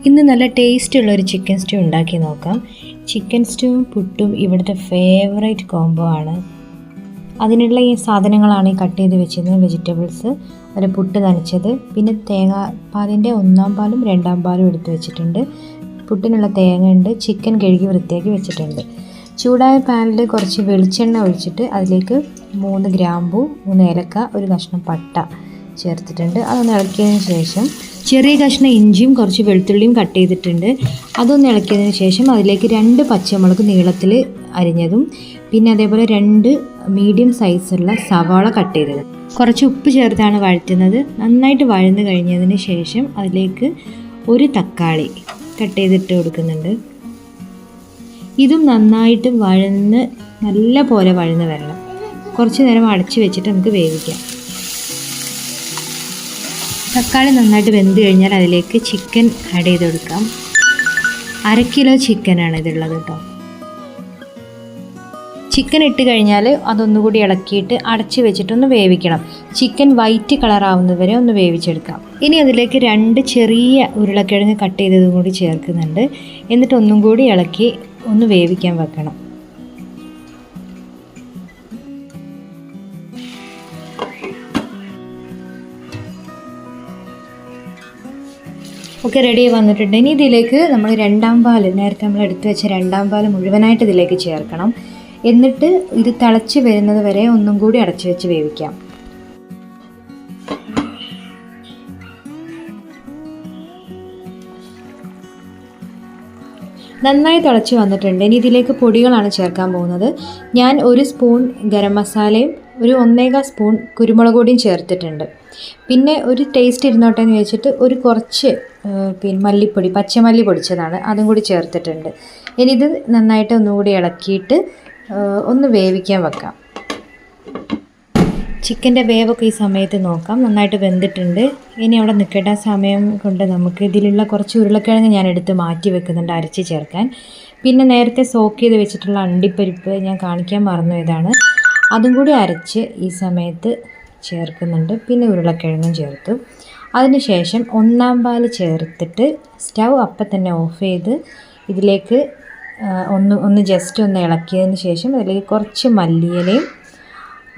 ഇന്ന് നല്ല ടേസ്റ്റുള്ളൊരു chicken stew ഉണ്ടാക്കി നോക്കാം. ചിക്കൻ സ്റ്റൂവും പുട്ടും ഇവിടുത്തെ ഫേവറേറ്റ് കോംബോ ആണ്. അതിനുള്ള ഈ സാധനങ്ങളാണ് ഈ കട്ട് ചെയ്ത് വെച്ചിരുന്നത്. വെജിറ്റബിൾസ്, ഒരു പുട്ട് നനച്ചത്, പിന്നെ തേങ്ങാപ്പാലിൻ്റെ 1-ാം പാലും 2-ാം പാലും എടുത്ത് വെച്ചിട്ടുണ്ട്. പുട്ടിനുള്ള തേങ്ങ ഉണ്ട്. ചിക്കൻ കഴുകി വൃത്തിയാക്കി വെച്ചിട്ടുണ്ട്. ചൂടായ പാനിൽ കുറച്ച് വെളിച്ചെണ്ണ ഒഴിച്ചിട്ട് അതിലേക്ക് 3 ഗ്രാമ്പൂ, 3 ഏലക്ക, ഒരു കഷ്ണം പട്ട ചേർത്തിട്ടുണ്ട്. അതൊന്ന് ഇളക്കിയതിന് ശേഷം ചെറിയ കഷ്ണം ഇഞ്ചിയും കുറച്ച് വെളുത്തുള്ളിയും കട്ട് ചെയ്തിട്ടുണ്ട്. അതൊന്ന് ഇളക്കിയതിന് ശേഷം അതിലേക്ക് 2 പച്ചമുളക് നീളത്തിൽ അരിഞ്ഞതും, പിന്നെ അതേപോലെ 2 മീഡിയം സൈസുള്ള സവാള കട്ട് ചെയ്തത്, കുറച്ച് ഉപ്പ് ചേർത്താണ് വഴറ്റുന്നത്. നന്നായിട്ട് വഴന്ന് കഴിഞ്ഞതിന് ശേഷം അതിലേക്ക് ഒരു തക്കാളി കട്ട് ചെയ്തിട്ട് കൊടുക്കുന്നുണ്ട്. ഇതും നന്നായിട്ട് വഴന്ന് നല്ല പോലെ വഴന്ന് വരണം. കുറച്ച് നേരം അടച്ച് വെച്ചിട്ട് നമുക്ക് വേവിക്കാം. തക്കാളി നന്നായിട്ട് വെന്ത് കഴിഞ്ഞാൽ അതിലേക്ക് ചിക്കൻ ആഡ് ചെയ്ത് കൊടുക്കാം. 1/2 കിലോ ചിക്കനാണ് ഇതുള്ളത് കേട്ടോ. ചിക്കൻ ഇട്ട് കഴിഞ്ഞാൽ അതൊന്നുകൂടി ഇളക്കിയിട്ട് അടച്ച് വെച്ചിട്ടൊന്ന് വേവിക്കണം. ചിക്കൻ വൈറ്റ് കളറാവുന്നവരെ ഒന്ന് വേവിച്ചെടുക്കാം. ഇനി അതിലേക്ക് 2 ചെറിയ ഉരുളക്കിഴങ്ങ് കട്ട് ചെയ്തതും കൂടി ചേർക്കുന്നുണ്ട്. എന്നിട്ട് ഒന്നും കൂടി ഇളക്കി ഒന്ന് വേവിക്കാൻ വെക്കണം. ഒക്കെ റെഡി വന്നിട്ടുണ്ട്. ഇനി ഇതിലേക്ക് നമ്മൾ 2-ാം പാല്, നേരത്തെ നമ്മൾ എടുത്ത് വെച്ച 2-ാം പാല് മുഴുവനായിട്ട് ഇതിലേക്ക് ചേർക്കണം. എന്നിട്ട് ഇത് തിളച്ച് വരുന്നത് വരെ ഒന്നും കൂടി അടച്ചു വെച്ച് വേവിക്കാം. നന്നായി തിളച്ച് വന്നിട്ടുണ്ട്. ഇനി ഇതിലേക്ക് പൊടികളാണ് ചേർക്കാൻ പോകുന്നത്. ഞാൻ 1 സ്പൂൺ ഗരം മസാലയും ഒരു 1.25 സ്പൂൺ കുരുമുളക് പൊടിയും ചേർത്തിട്ടുണ്ട്. പിന്നെ ഒരു ടേസ്റ്റ് ഇരുന്നോട്ടെ എന്ന് വെച്ചിട്ട് ഒരു കുറച്ച് മല്ലിപ്പൊടി, പച്ചമല്ലി പൊടിച്ചതാണ്, അതും കൂടി ചേർത്തിട്ടുണ്ട്. ഇനി ഇത് നന്നായിട്ട് ഒന്നുകൂടി ഇളക്കിയിട്ട് ഒന്ന് വേവിക്കാൻ വെക്കാം. ചിക്കൻ്റെ വേവൊക്കെ ഈ സമയത്ത് നോക്കാം. നന്നായിട്ട് വെന്തിട്ടുണ്ട്. ഇനി അവിടെ നിൽക്കേണ്ട സമയം കൊണ്ട് നമുക്ക് ഇതിലുള്ള കുറച്ച് ഉരുളക്കിഴങ്ങ് ഞാൻ എടുത്ത് മാറ്റി വെക്കുന്നുണ്ട് അരച്ച് ചേർക്കാൻ. പിന്നെ നേരത്തെ സോക്ക് ചെയ്ത് വെച്ചിട്ടുള്ള അണ്ടിപ്പരിപ്പ് ഞാൻ കാണിക്കാൻ മറന്നു, ഇതാണ്, അതും കൂടി അരച്ച് ഈ സമയത്ത് ചേർക്കുന്നുണ്ട്. പിന്നെ ഉരുളക്കിഴങ്ങും ചേർത്തു. അതിനുശേഷം 1-ാം പാല് ചേർത്തിട്ട് സ്റ്റൗ അപ്പം തന്നെ ഓഫ് ചെയ്ത് ഇതിലേക്ക് ഒന്ന് ജസ്റ്റ് ഒന്ന് ഇളക്കിയതിന് ശേഷം അതിലേക്ക് കുറച്ച് മല്ലിയിലയും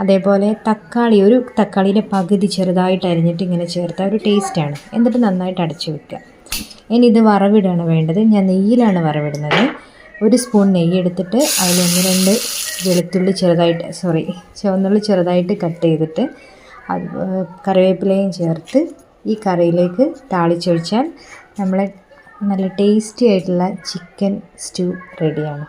അതേപോലെ തക്കാളി, ഒരു തക്കാളിയുടെ പകുതി ചെറുതായിട്ട് അരിഞ്ഞിട്ട് ഇങ്ങനെ ചേർത്താൽ ഒരു ടേസ്റ്റാണ്. എന്നിട്ട് നന്നായിട്ട് അടച്ചു വെക്കുക. ഇനി ഇത് വറവിടാണ് വേണ്ടത്. ഞാൻ നെയ്യിലാണ് വറവിടുന്നത്. 1 സ്പൂൺ നെയ്യ് എടുത്തിട്ട് അതിൽ 1-2 വെളുത്തുള്ളി ചുവന്നുള്ളി ചെറുതായിട്ട് കട്ട് ചെയ്തിട്ട് അത് കറിവേപ്പിലയും ചേർത്ത് ഈ കറിയിലേക്ക് താളിച്ചൊഴിച്ചാൽ നമ്മളെ നല്ല ടേസ്റ്റി ആയിട്ടുള്ള ചിക്കൻ സ്റ്റൂ റെഡിയാണ്.